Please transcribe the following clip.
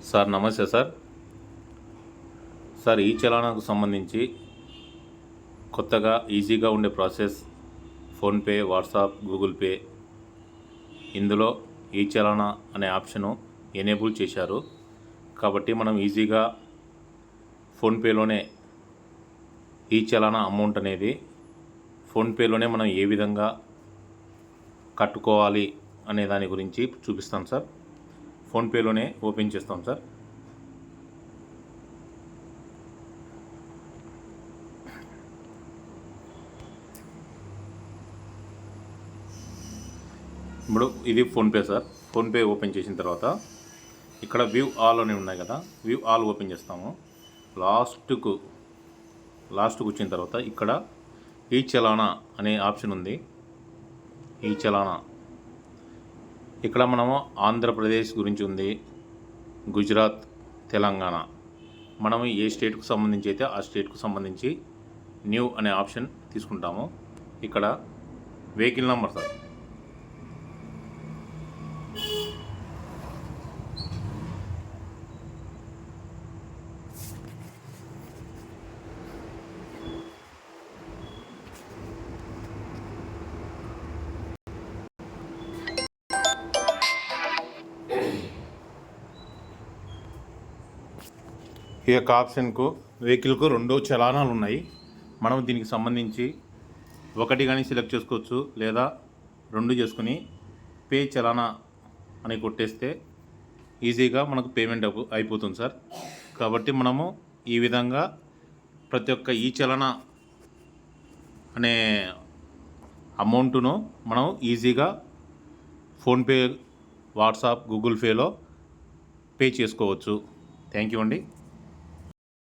Sir నమస్తే sir. Sir ఈ చలానాకు సంబంధించి కొత్తగా ఈజీగా ఉండే process PhonePe, WhatsApp, Google pay ఇందులో ఈ చలానా అనే ఆప్షను ఎనేబుల్ చేశారు. కాబట్టి మనం ఈజీగా ఫోన్పేలోనే ఈ చలానా అమౌంట్ అనేది ఫోన్పేలోనే మనం ఏ విధంగా కట్టుకోవాలి అనే దాని గురించి చూపిస్తాం సార్. ఫోన్పేలోనే ఓపెన్ చేస్తాం సార్. ఇప్పుడు ఇది ఫోన్పే సార్. ఫోన్పే ఓపెన్ చేసిన తర్వాత ఇక్కడ వ్యూ ఆల్ అని ఉన్నాయి కదా, వ్యూ ఆల్ ఓపెన్ చేస్తాము. లాస్ట్కు వచ్చిన తర్వాత ఇక్కడ ఈ చలానా అనే ఆప్షన్ ఉంది. ఈ చలానా ఇక్కడ మనము ఆంధ్రప్రదేశ్ గురించి ఉంది, గుజరాత్, తెలంగాణ, మనము ఏ స్టేట్కు సంబంధించి అయితే ఆ స్టేట్కు సంబంధించి న్యూ అనే ఆప్షన్ తీసుకుంటాము. ఇక్కడ వెహికల్ నెంబర్ సార్, ఈ యొక్క ఆప్షన్కు వెహికల్కు 2 చలానాలు ఉన్నాయి. మనం దీనికి సంబంధించి ఒకటి కానీ సెలెక్ట్ చేసుకోవచ్చు, లేదా 2 చేసుకుని పే చలానా అని కొట్టేస్తే ఈజీగా మనకు పేమెంట్ అయిపోతుంది సార్. కాబట్టి మనము ఈ విధంగా ప్రతి ఒక్క ఈ చలానా అనే అమౌంట్ను మనం ఈజీగా ఫోన్పే, వాట్సాప్, గూగుల్ పేలో పే చేసుకోవచ్చు. థ్యాంక్ యూ అండి.